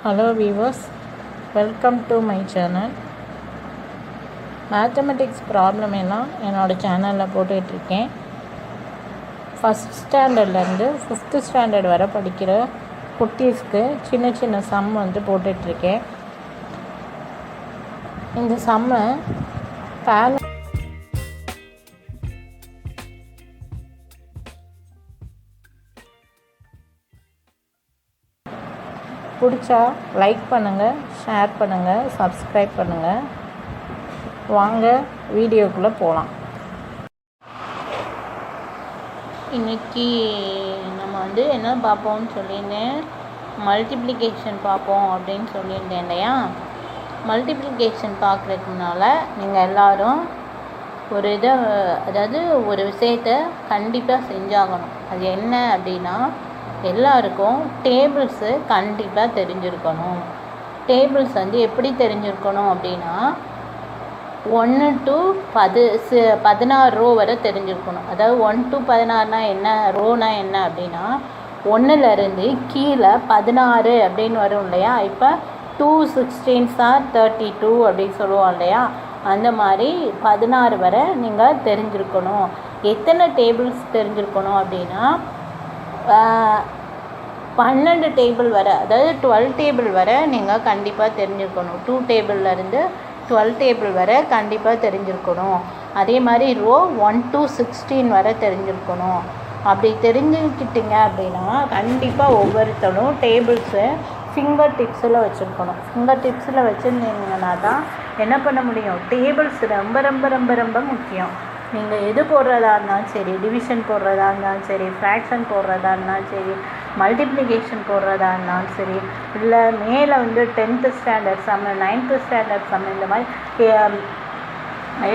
Hello viewers, welcome to my channel. Mathematics problem எல்லாம் என்னோடய சேனலில் போட்டுட்ருக்கேன். ஃபஸ்ட் ஸ்டாண்டர்ட்லேருந்து ஃபிஃப்த்து ஸ்டாண்டர்ட் வரை படிக்கிற குட்டீஸ்க்கு சின்ன சின்ன சம் போட்டுட்ருக்கேன். இந்த சம்மை பிடிச்சா லைக் பண்ணுங்கள், ஷேர் பண்ணுங்கள், சப்ஸ்கிரைப் பண்ணுங்கள். வாங்க வீடியோக்குள்ளே போகலாம். இன்றைக்கி நம்ம என்ன பார்ப்போம்னு சொல்லியிருந்தேன், மல்டிப்ளிகேஷன் பார்ப்போம் அப்படின்னு சொல்லியிருந்தேன் இல்லையா. மல்டிப்ளிகேஷன் பார்க்குறதுக்கு முன்னால் நீங்கள் எல்லோரும் ஒரு விஷயத்தை கண்டிப்பாக செஞ்சாகணும். அது என்ன அப்படின்னா, எல்லாருக்கும் டேபிள்ஸு கண்டிப்பாக தெரிஞ்சிருக்கணும். டேபிள்ஸ் எப்படி தெரிஞ்சிருக்கணும் அப்படின்னா, 1 to 16 ரோ வரை தெரிஞ்சிருக்கணும். அதாவது 1 to 16 என்ன, ரோனா என்ன அப்படின்னா, 1லேருந்து கீழே 16 அப்படின்னு வரும் இல்லையா. இப்போ 2 16s are 32 அப்படின்னு சொல்லுவோம் இல்லையா. அந்த மாதிரி 16 வரை நீங்கள் தெரிஞ்சிருக்கணும். எத்தனை டேபிள்ஸ் தெரிஞ்சிருக்கணும் அப்படின்னா, 12 டேபிள் வரை, அதாவது 12 டேபிள் வரை நீங்கள் கண்டிப்பாக தெரிஞ்சிருக்கணும். 2 டேபிள்லேருந்து 12 டேபிள் வரை கண்டிப்பாக தெரிஞ்சிருக்கணும். அதே மாதிரி ரோ 1 to 16 வரை தெரிஞ்சிருக்கணும். அப்படி தெரிஞ்சுக்கிட்டிங்க அப்படின்னா கண்டிப்பாக ஒவ்வொருத்தரும் டேபிள்ஸை ஃபிங்கர் டிப்ஸில் வச்சுருக்கணும். ஃபிங்கர் டிப்ஸில் வச்சுருந்தீங்கன்னா தான் என்ன பண்ண முடியும். டேபிள்ஸ் ரொம்ப ரொம்ப ரொம்ப ரொம்ப முக்கியம். நீங்கள் எது போடுறதா இருந்தாலும் சரி, டிவிஷன் போடுறதா இருந்தாலும் சரி, ஃப்ராக்ஷன் போடுறதா இருந்தாலும் சரி, மல்டிப்ளிகேஷன் போடுறதா இருந்தாலும் சரி, இல்லை மேலே 10th standard some, 9th standard some, இந்த மாதிரி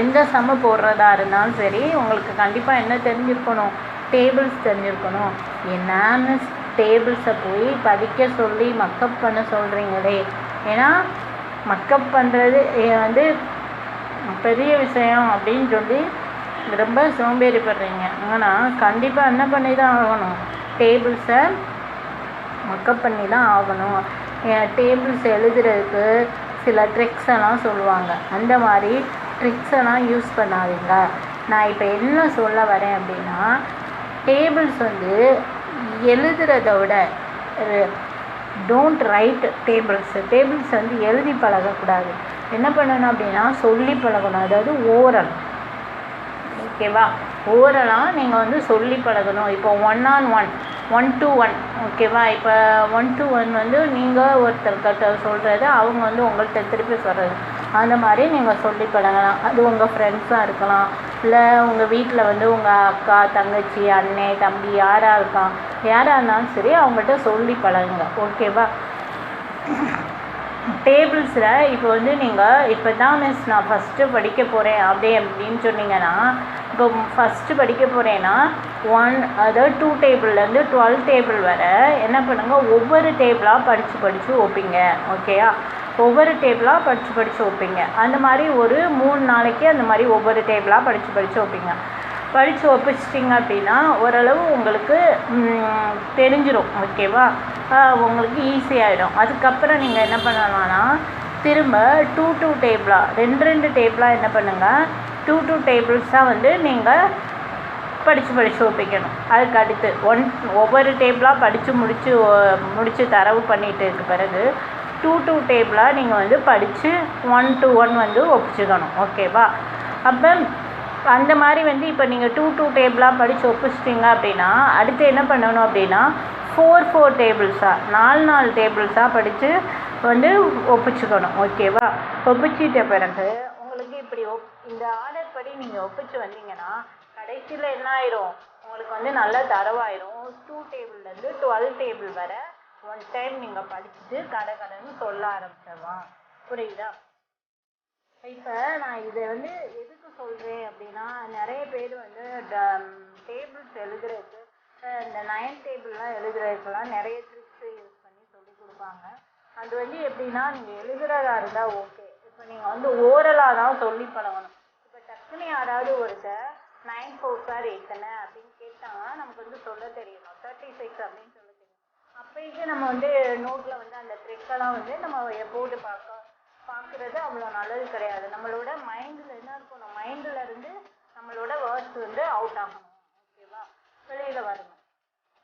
எந்த சம்மு போடுறதா இருந்தாலும் சரி, உங்களுக்கு கண்டிப்பாக என்ன தெரிஞ்சிருக்கணும், டேபிள்ஸ் தெரிஞ்சிருக்கணும். என்னன்னு டேபிள்ஸை போய் படிக்க சொல்லி மக்கப் பண்ண சொல்கிறீங்களே. ஏன்னா மக்கப் பண்ணுறது பெரிய விஷயம் அப்படின்னு சொல்லி ரொம்ப சோம்பேறிப்படுறீங்க. ஆனால் கண்டிப்பாக என்ன பண்ணி தான் ஆகணும், டேபிள்ஸை மக்கப் பண்ணி தான் ஆகணும். டேபிள்ஸ் எழுதுறதுக்கு சில ட்ரிக்ஸ் எல்லாம் சொல்லுவாங்க. அந்த மாதிரி ட்ரிக்ஸ் எல்லாம் யூஸ் பண்ணாதீங்க. நான் இப்போ என்ன சொல்ல வரேன் அப்படின்னா, டேபிள்ஸ் எழுதுறத விட டோன்ட் ரைட் டேபிள்ஸ். டேபிள்ஸ் எழுதி பழகக்கூடாது. என்ன பண்ணணும் அப்படின்னா, சொல்லி பழகணும். அதாவது ஓரல், ஓகேவா. ஓரலாக நீங்கள் சொல்லி பழகணும். இப்போ 1 on 1, 1 to 1, ஓகேவா. இப்போ 1 to 1 நீங்கள் ஒருத்தர்கிட்ட சொல்கிறது, அவங்க உங்கள்கிட்ட திருப்பி சொல்கிறது. அந்த மாதிரி நீங்கள் சொல்லி பழகலாம். அது உங்கள் ஃப்ரெண்ட்ஸாக இருக்கலாம், இல்லை உங்கள் வீட்டில் உங்கள் அக்கா, தங்கச்சி, அண்ணன், தம்பி யாராக இருந்தாலும் சரி, அவங்கள்ட்ட சொல்லி பழகுங்க, ஓகேவா. டேபிள்ஸில் இப்போ நீங்கள் இப்போ தான் மிஸ் நான் ஃபஸ்ட்டு படிக்க போகிறேன் அப்படின்னு சொன்னீங்கன்னா, இப்போ ஃபஸ்ட்டு படிக்க போகிறேன்னா 1, அதாவது 2 டேபிள்லேருந்து 12 டேபிள் வரை என்ன பண்ணுங்கள், ஒவ்வொரு டேபிளாக படித்து வைப்பீங்க, ஓகேயா. ஒவ்வொரு டேபிளாக படித்து வைப்பீங்க. அந்த மாதிரி ஒரு 3 நாளைக்கு அந்த மாதிரி ஒவ்வொரு டேபிளாக படித்து வைப்பீங்க. படித்து ஒப்பிச்சிட்டிங்க அப்படின்னா ஓரளவு உங்களுக்கு தெரிஞ்சிடும், ஓகேவா. உங்களுக்கு ஈஸியாகிடும். அதுக்கப்புறம் நீங்கள் என்ன பண்ணலான்னா, திரும்ப 2 டேபிளாக 2 டேபிளாக என்ன பண்ணுங்கள், 2 டேபிள்ஸாக நீங்கள் படித்து வைக்கணும். அதுக்கு அடுத்து ஒவ்வொரு டேபிளாக படித்து முடித்து தரவு பண்ணிட்டு இருக்க பிறகு 2 டேபிளாக நீங்கள் படித்து 1 to 1 ஒப்பிச்சுக்கணும், ஓகேவா. அப்போ அந்த மாதிரி இப்போ நீங்கள் 2 டேபிளாக படித்து ஒப்பிச்சிட்டிங்க அப்படின்னா, அடுத்து என்ன பண்ணணும் அப்படின்னா, 4 டேபிள்ஸாக 4 டேபிள்ஸாக படித்து ஒப்பிச்சுக்கணும், ஓகேவா. ஒப்பிச்சிட்ட பிறகு உங்களுக்கு இப்படி இந்த ஆர்டர் படி நீங்கள் ஒப்பிச்சு வந்தீங்கன்னா கடைசியில் என்ன ஆயிரும், உங்களுக்கு நல்ல தரவாயிரும். 2 டேபிள்லேருந்து 12 டேபிள் வரை ஒன் டைம் நீங்கள் படிச்சுட்டு கடன்னு சொல்ல ஆரம்பிச்சிடலாம், புரியுதா. இப்போ நான் இதை எதுக்கு சொல்கிறேன் அப்படின்னா, நிறைய பேர் டேபிள்ஸ் எழுதுறதுக்கு, இந்த 9 டேபிள்லாம் எழுதுறதுக்கெல்லாம் நிறைய ட்ரிக்ஸ் யூஸ் பண்ணி சொல்லி கொடுப்பாங்க. அது எப்படின்னா, நீங்கள் எழுதுறதா இருந்தால் ஓகே. இப்போ நீங்கள் ஓரலாக தான் சொல்லி பழகணும். இப்போ டக்குன்னு யாராவது ஒருத்தர் 9 4 எத்தனை அப்படின்னு கேட்டாங்கன்னா நமக்கு சொல்ல தெரியணும். 36 அப்படின்னு சொல்ல தெரியணும். அப்போ இப்போதைக்கு நம்ம வந்து நோட்டில் வந்து அந்த ட்ரிக்கெல்லாம் வந்து நம்ம போட்டு பார்க்குறது அவ்வளோ நல்லது கிடையாது. நம்மளோட மைண்டில் என்ன இருக்கணும், மைண்டில் இருந்து நம்மளோட வேர்ட்ஸ் வந்து அவுட் ஆகணும். ஓகேவா, வெளியில் வரணும்.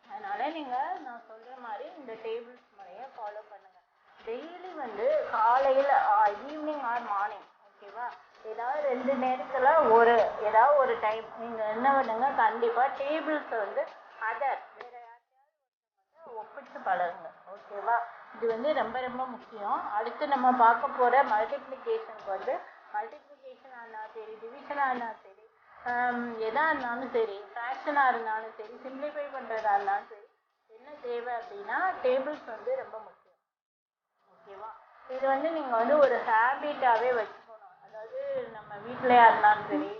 அதனால் நீங்கள் நான் சொல்கிற மாதிரி இந்த டேபிள்ஸ் முறையை ஃபாலோ பண்ணுங்கள். டெய்லி வந்து காலையில் ஈவினிங் ஆர் மார்னிங், ஓகேவா, ஏதாவது 2 நேரத்தில் ஏதாவது ஒரு டைம் நீங்கள் என்ன பண்ணுங்க, கண்டிப்பாக டேபிள்ஸை வந்து வேறு யார்ட்டையாவது ஒப்பிட்டு பழகுங்க. ஓகேவா, இது வந்து ரொம்ப ரொம்ப முக்கியம். அடுத்து நம்ம பார்க்க போகிற மல்டிப்ளிகேஷனுக்கு வந்து மல்டிப்ளிகேஷனாக இருந்தாலும் சரி, டிவிஷனாக இருந்தாலும் சரி, எதாக இருந்தாலும் சரி, ஃப்ராக்ஷனாக இருந்தாலும் சரி, சிம்பிளிஃபை பண்ணுறதா இருந்தாலும் சரி, என்ன தேவை அப்படின்னா டேபிள்ஸ் வந்து ரொம்ப முக்கியம். ஓகேவா, இது வந்து நீங்கள் வந்து ஒரு ஹேபிட்டாகவே வச்சுக்கணும். அதாவது நம்ம வீட்டிலையா இருந்தாலும் சரி,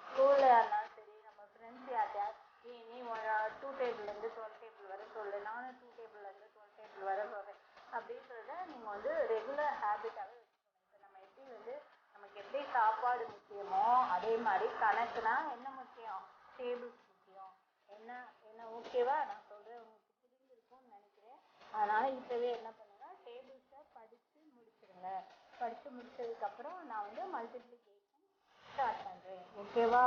ஸ்கூல்லையா இருந்தாலும் சரி, நம்ம ஃப்ரெண்ட்ஸ் யார்ட்டையாவது நீ 2 டேபிள்லேருந்து 12 டேபிள் வரை சொல்லு, நானும் 2 டேபிள்லேருந்து 12 டேபிள் வரை சொல்கிறேன் அப்படின்றத நீங்கள் வந்து ரெகுலர் ஹேபிட்டாகவே வச்சுக்கணும். இப்போ நம்ம எப்படி வந்து நமக்கு எப்படி சாப்பாடு முக்கியமோ அதே மாதிரி கணக்குனா என்ன முக்கியம், டேபிள்ஸ் முக்கியம். என்ன ஓகேவா, நான் சொல்கிறேன் உங்களுக்கு புரிஞ்சிருக்கும்னு நினைக்கிறேன். அதனால் இப்போவே என்ன பண்ணுங்கள், டேபிள்ஸை படித்து முடிச்சிடுங்க. படித்து முடிச்சதுக்கப்புறம் நான் வந்து மல்டிப்ளிகேஷன் ஸ்டார்ட் பண்ணுறேன். ஓகேவா.